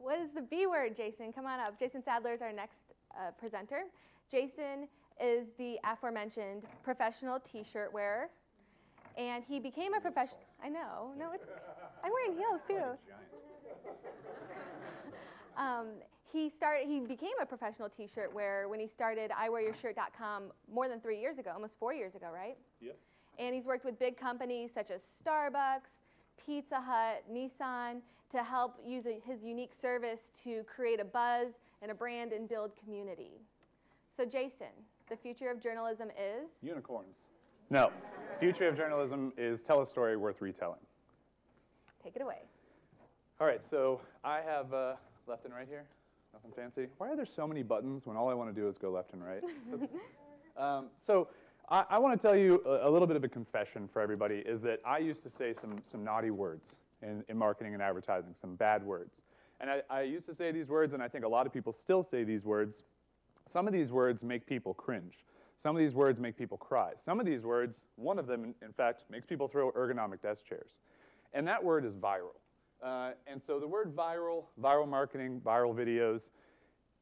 What is the B word, Jason? Come on up. Jason Sadler is our next presenter. Jason is the aforementioned professional T-shirt wearer. And he became a professional. I know. No, it's. I'm wearing heels too. He became a professional T-shirt wearer when he started iwearyourshirt.com more than 3 years ago, almost 4 years ago, right? Yep. And he's worked with big companies such as Starbucks, Pizza Hut, Nissan to help use his unique service to create a buzz and a brand and build community. So Jason, the future of journalism is? Unicorns. No. Future of journalism is tell a story worth retelling. Take it away. All right, so I have left and right here. Nothing fancy. Why are there so many buttons when all I want to do is go left and right? So I want to tell you a little bit of a confession for everybody, is that I used to say some naughty words in marketing and advertising, some bad words. And I used to say these words, and I think a lot of people still say these words. Some of these words make people cringe. Some of these words make people cry. Some of these words, one of them, in fact, makes people throw ergonomic desk chairs. And that word is viral. And so the word viral, viral marketing, viral videos,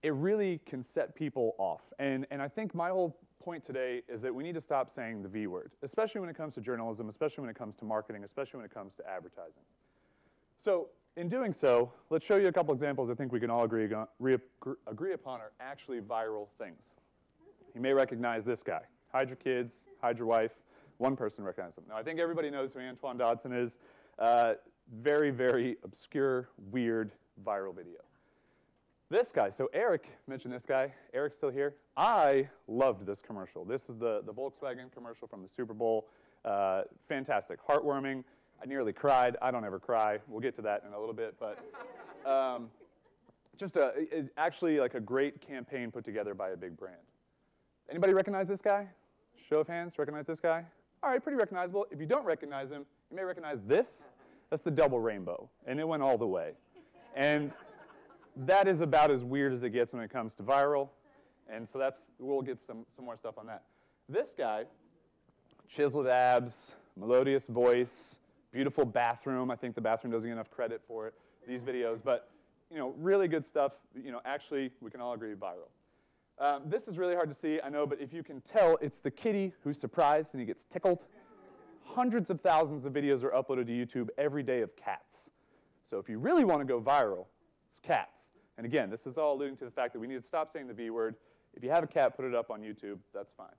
it really can set people off. And I think my whole point today is that we need to stop saying the V word, especially when it comes to journalism, especially when it comes to marketing, especially when it comes to advertising. So in doing so, let's show you a couple examples I think we can all agree upon are actually viral things. You may recognize this guy. Hide your kids, hide your wife. One person recognizes him. Now, I think everybody knows who Antoine Dodson is. Very, very obscure, weird, viral video. This guy, so Eric mentioned this guy. Eric's still here. I loved this commercial. This is the Volkswagen commercial from the Super Bowl. Fantastic, heartwarming. I nearly cried. I don't ever cry. We'll get to that in a little bit. But just actually like a great campaign put together by a big brand. Anybody recognize this guy? Show of hands, recognize this guy? All right, pretty recognizable. If you don't recognize him, you may recognize this. That's the double rainbow, and it went all the way. And that is about as weird as it gets when it comes to viral. And so we'll get some more stuff on that. This guy, chiseled abs, melodious voice, beautiful bathroom. I think the bathroom doesn't get enough credit for it, these videos. But really good stuff. Actually, we can all agree, viral. This is really hard to see, I know, but if you can tell, it's the kitty who's surprised and he gets tickled. Hundreds of thousands of videos are uploaded to YouTube every day of cats. So if you really want to go viral, it's cats. And again, this is all alluding to the fact that we need to stop saying the V word. If you have a cat, put it up on YouTube. That's fine.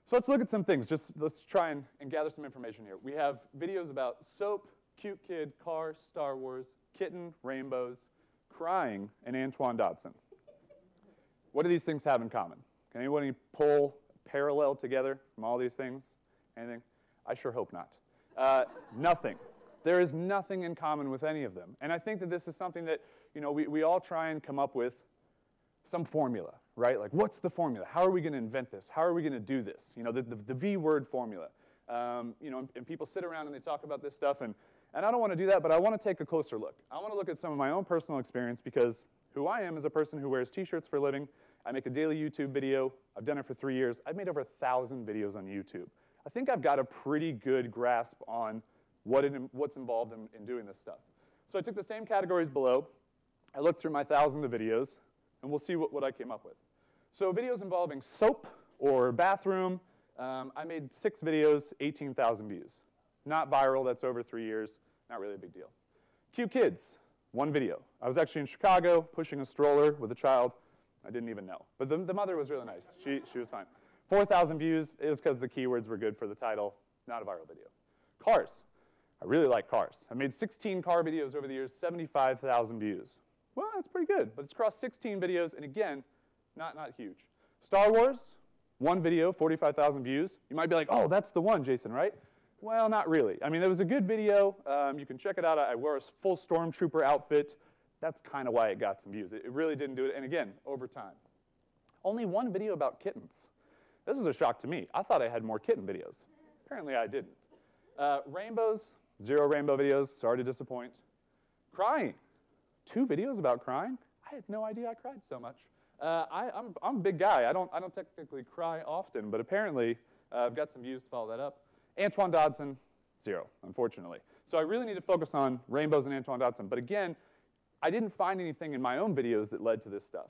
So let's look at some things. Let's try and gather some information here. We have videos about soap, cute kid, car, Star Wars, kitten, rainbows, crying, and Antoine Dodson. What do these things have in common? Can anybody pull parallel together from all these things? Anything? I sure hope not. Nothing. There is nothing in common with any of them. And I think that this is something that we all try and come up with some formula, right? Like, what's the formula? How are we going to invent this? How are we going to do this? The V word formula. And people sit around and they talk about this stuff, and I don't want to do that, but I want to take a closer look. I want to look at some of my own personal experience, because who I am is a person who wears T-shirts for a living. I make a daily YouTube video. I've done it for 3 years. I've made over 1,000 videos on YouTube. I think I've got a pretty good grasp on what's involved in doing this stuff. So I took the same categories below. I looked through my thousands of videos, and we'll see what I came up with. So videos involving soap or bathroom, I made 6 videos, 18,000 views. Not viral, that's over 3 years, not really a big deal. Cute kids, 1 video. I was actually in Chicago pushing a stroller with a child. I didn't even know. But the mother was really nice. She was fine. 4,000 views. It was because the keywords were good for the title, not a viral video. Cars. I really like cars. I made 16 car videos over the years, 75,000 views. Well, that's pretty good, but it's across 16 videos, and again, not huge. Star Wars, 1 video, 45,000 views. You might be like, oh, that's the one, Jason, right? Well, not really. I mean, it was a good video. You can check it out. I wore a full stormtrooper outfit. That's kind of why it got some views. It really didn't do it, and again, over time. Only 1 video about kittens. This was a shock to me. I thought I had more kitten videos. Apparently, I didn't. Rainbows, 0 rainbow videos. Sorry to disappoint. Crying. 2 videos about crying? I had no idea I cried so much. I'm a big guy. I don't technically cry often, but apparently I've got some views to follow that up. Antoine Dodson, 0, unfortunately. So I really need to focus on rainbows and Antoine Dodson. But again, I didn't find anything in my own videos that led to this stuff.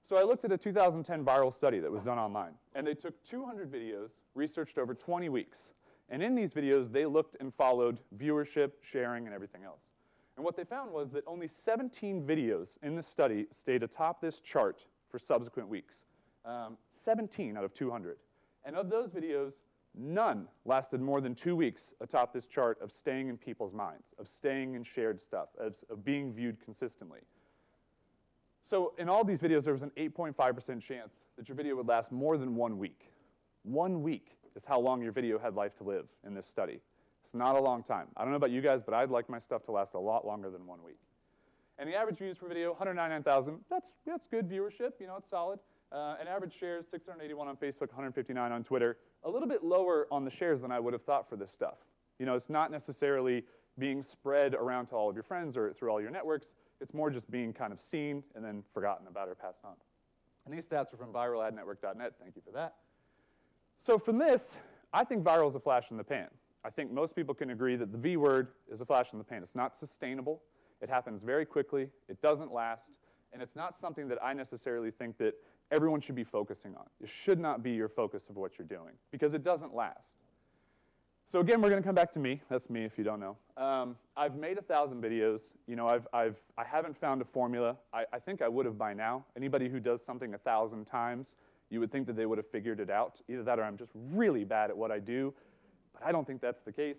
So I looked at a 2010 viral study that was done online. And they took 200 videos, researched over 20 weeks. And in these videos, they looked and followed viewership, sharing, and everything else. And what they found was that only 17 videos in this study stayed atop this chart for subsequent weeks. 17 out of 200. And of those videos, none lasted more than 2 weeks atop this chart of staying in people's minds, of staying in shared stuff, of being viewed consistently. So in all these videos, there was an 8.5% chance that your video would last more than 1 week. 1 week is how long your video had life to live in this study. It's not a long time. I don't know about you guys, but I'd like my stuff to last a lot longer than 1 week. And the average views per video, 199,000. That's good viewership. You know, it's solid. And average shares, 681 on Facebook, 159 on Twitter. A little bit lower on the shares than I would have thought for this stuff. You know, it's not necessarily being spread around to all of your friends or through all your networks. It's more just being kind of seen and then forgotten about or passed on. And these stats are from viraladnetwork.net. Thank you for that. So from this, I think viral is a flash in the pan. I think most people can agree that the V word is a flash in the pan. It's not sustainable. It happens very quickly. It doesn't last. And it's not something that I necessarily think that everyone should be focusing on. It should not be your focus of what you're doing because it doesn't last. So again, we're going to come back to me. That's me if you don't know. I've made 1,000 videos. You know, I haven't found a formula. I think I would have by now. Anybody who does something 1,000 times, you would think that they would have figured it out. Either that or I'm just really bad at what I do. But I don't think that's the case.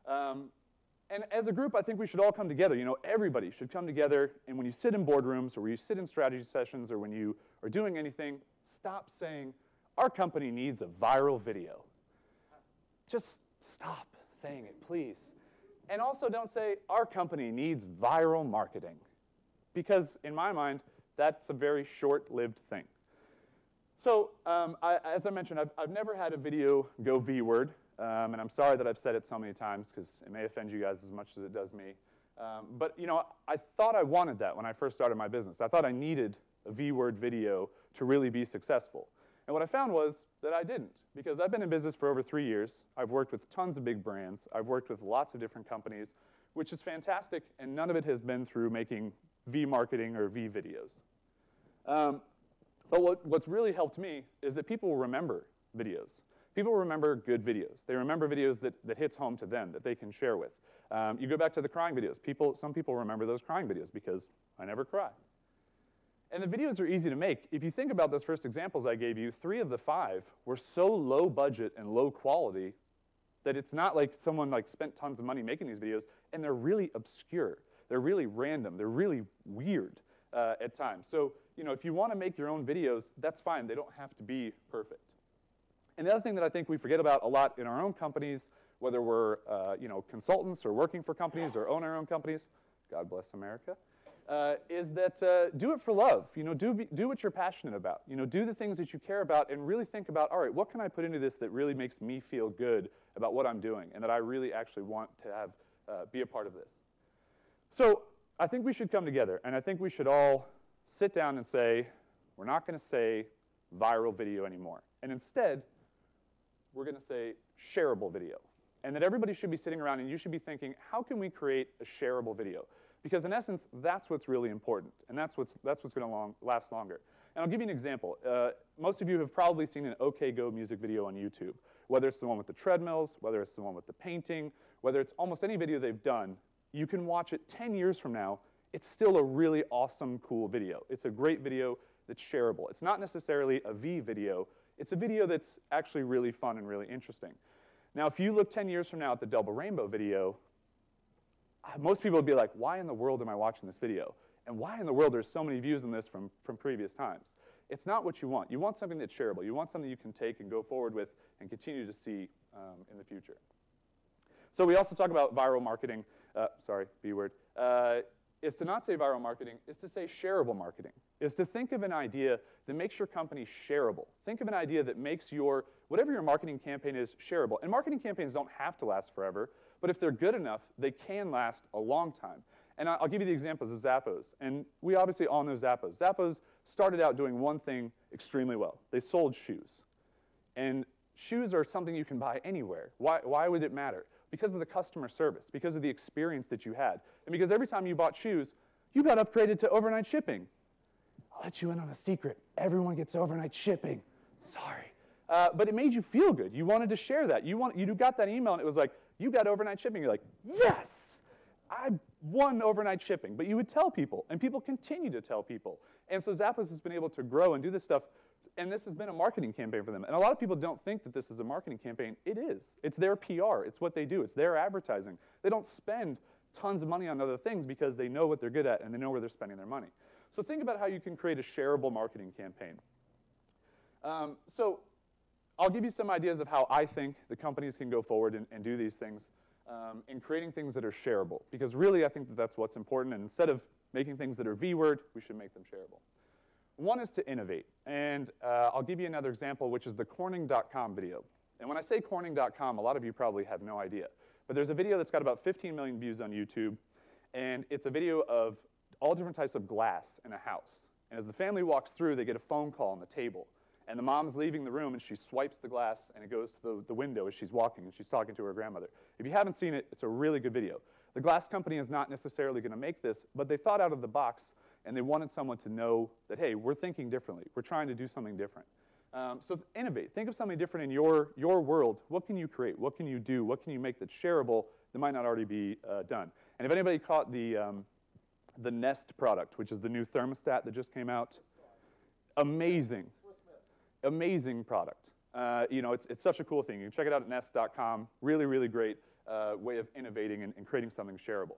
And as a group, I think we should all come together. You know, everybody should come together. And when you sit in boardrooms or when you sit in strategy sessions or when you are doing anything, stop saying, our company needs a viral video. Just stop saying it, please. And also don't say, our company needs viral marketing. Because in my mind, that's a very short-lived thing. So as I mentioned, I've never had a video go V-word. And I'm sorry that I've said it so many times because it may offend you guys as much as it does me. But you know, I thought I wanted that when I first started my business. I thought I needed a V-word video to really be successful. And what I found was that I didn't, because I've been in business for over 3 years. I've worked with tons of big brands. I've worked with lots of different companies, which is fantastic, and none of it has been through making V marketing or V videos. But what's really helped me is that people remember videos. People remember good videos. They remember videos that hits home to them, that they can share with. You go back to the crying videos. Some people remember those crying videos because I never cry. And the videos are easy to make. If you think about those first examples I gave you, 3 of the 5 were so low budget and low quality that it's not like someone spent tons of money making these videos, and they're really obscure. They're really random. They're really weird at times. So you know, if you want to make your own videos, that's fine. They don't have to be perfect. And the other thing that I think we forget about a lot in our own companies, whether we're you know, consultants or working for companies or own our own companies, God bless America, is that do it for love. You know, do what you're passionate about. You know, do the things that you care about and really think about, all right, what can I put into this that really makes me feel good about what I'm doing and that I really actually want to have be a part of this. So I think we should come together, and I think we should all sit down and say, we're not going to say viral video anymore. And instead, we're going to say shareable video. And that everybody should be sitting around and you should be thinking, how can we create a shareable video? Because in essence, that's what's really important. And that's what's going to last longer. And I'll give you an example. Most of you have probably seen an OK Go music video on YouTube. Whether it's the one with the treadmills, whether it's the one with the painting, whether it's almost any video they've done, you can watch it 10 years from now. It's still a really awesome, cool video. It's a great video that's shareable. It's not necessarily a V video. It's a video that's actually really fun and really interesting. Now, if you look 10 years from now at the double rainbow video, most people would be like, why in the world am I watching this video? And why in the world there's so many views on this from previous times? It's not what you want. You want something that's shareable. You want something you can take and go forward with and continue to see in the future. So we also talk about viral marketing. Sorry, B word. Is to not say viral marketing, is to say shareable marketing, is to think of an idea that makes your company shareable. Think of an idea that makes whatever your marketing campaign is, shareable. And marketing campaigns don't have to last forever, but if they're good enough, they can last a long time. And I'll give you the examples of Zappos. And we obviously all know Zappos. Zappos started out doing one thing extremely well. They sold shoes. And shoes are something you can buy anywhere. Why would it matter? Because of the customer service, because of the experience that you had. And because every time you bought shoes, you got upgraded to overnight shipping. I'll let you in on a secret. Everyone gets overnight shipping. Sorry. But it made you feel good. You wanted to share that. You got that email, and it was like, you got overnight shipping. You're like, yes, I won overnight shipping. But you would tell people, and people continue to tell people. And so Zappos has been able to grow and do this stuff, and this has been a marketing campaign for them. And a lot of people don't think that this is a marketing campaign. It is. It's their PR. It's what they do. It's their advertising. They don't spend tons of money on other things because they know what they're good at and they know where they're spending their money. So think about how you can create a shareable marketing campaign. So I'll give you some ideas of how I think the companies can go forward and do these things in creating things that are shareable. Because really, I think that that's what's important. And instead of making things that are V-word, we should make them shareable. One is to innovate. And I'll give you another example, which is the Corning.com video. And when I say Corning.com, a lot of you probably have no idea. But there's a video that's got about 15 million views on YouTube. And it's a video of all different types of glass in a house. And as the family walks through, they get a phone call on the table. And the mom's leaving the room, and she swipes the glass, and it goes to the window as she's walking, and she's talking to her grandmother. If you haven't seen it, it's a really good video. The glass company is not necessarily going to make this, but they thought out of the box, and they wanted someone to know that, hey, we're thinking differently. We're trying to do something different. So innovate. Think of something different in your world. What can you create? What can you do? What can you make that's shareable that might not already be done? And if anybody caught the Nest product, which is the new thermostat that just came out, amazing. Amazing product. You know, it's such a cool thing. You can check it out at nest.com. Really, really great way of innovating and creating something shareable.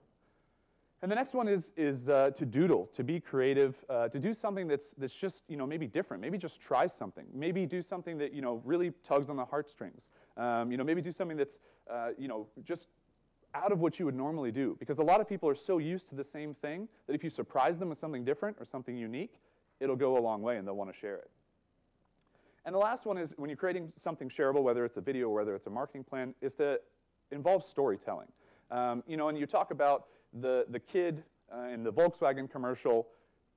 And the next one is to doodle, to be creative, to do something that's just, you know, maybe different. Maybe just try something. Maybe do something that, you know, really tugs on the heartstrings. You know, maybe do something that's, you know, just out of what you would normally do. Because a lot of people are so used to the same thing that if you surprise them with something different or something unique, it'll go a long way and they'll want to share it. And the last one is when you're creating something shareable, whether it's a video or whether it's a marketing plan, is to involve storytelling. You know, and you talk about the kid in the Volkswagen commercial.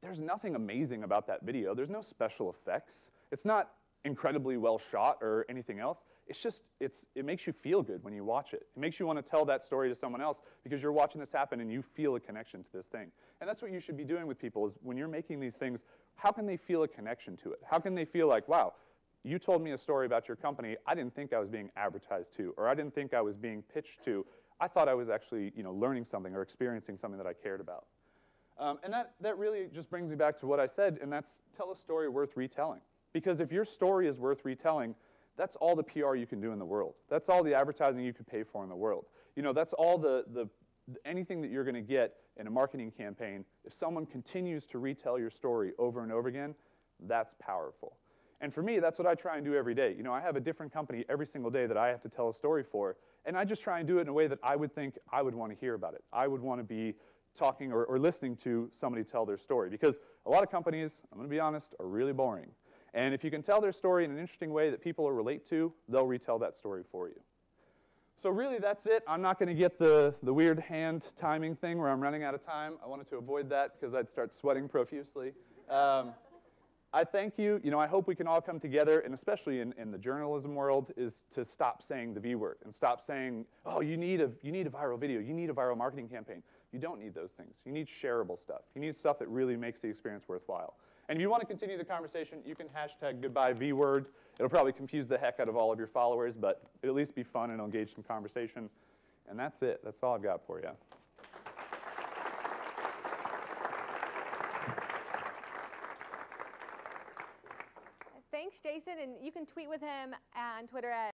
There's nothing amazing about that video. There's no special effects. It's not incredibly well shot or anything else. It's just, it makes you feel good when you watch it. It makes you want to tell that story to someone else because you're watching this happen and you feel a connection to this thing. And that's what you should be doing with people is when you're making these things, how can they feel a connection to it? How can they feel like, wow, you told me a story about your company. I didn't think I was being advertised to, or I didn't think I was being pitched to. I thought I was actually, you know, learning something or experiencing something that I cared about. And that really just brings me back to what I said, and that's tell a story worth retelling. Because if your story is worth retelling, that's all the PR you can do in the world. That's all the advertising you could pay for in the world. You know, that's all anything that you're going to get in a marketing campaign. If someone continues to retell your story over and over again, that's powerful. And for me, that's what I try and do every day. You know, I have a different company every single day that I have to tell a story for, and I just try and do it in a way that I would think I would want to hear about it. I would want to be talking or listening to somebody tell their story, because a lot of companies, I'm going to be honest, are really boring. And if you can tell their story in an interesting way that people will relate to, they'll retell that story for you. So really, that's it. I'm not going to get the weird hand timing thing where I'm running out of time. I wanted to avoid that because I'd start sweating profusely. I thank you. You know, I hope we can all come together, and especially in the journalism world, is to stop saying the V word and stop saying, oh, you need a viral video, you need a viral marketing campaign. You don't need those things. You need shareable stuff. You need stuff that really makes the experience worthwhile. And if you want to continue the conversation, you can hashtag goodbye V word. It'll probably confuse the heck out of all of your followers, but it'll at least be fun and engage in conversation. And that's it. That's all I've got for you. Thanks, Jason. And you can tweet with him on Twitter at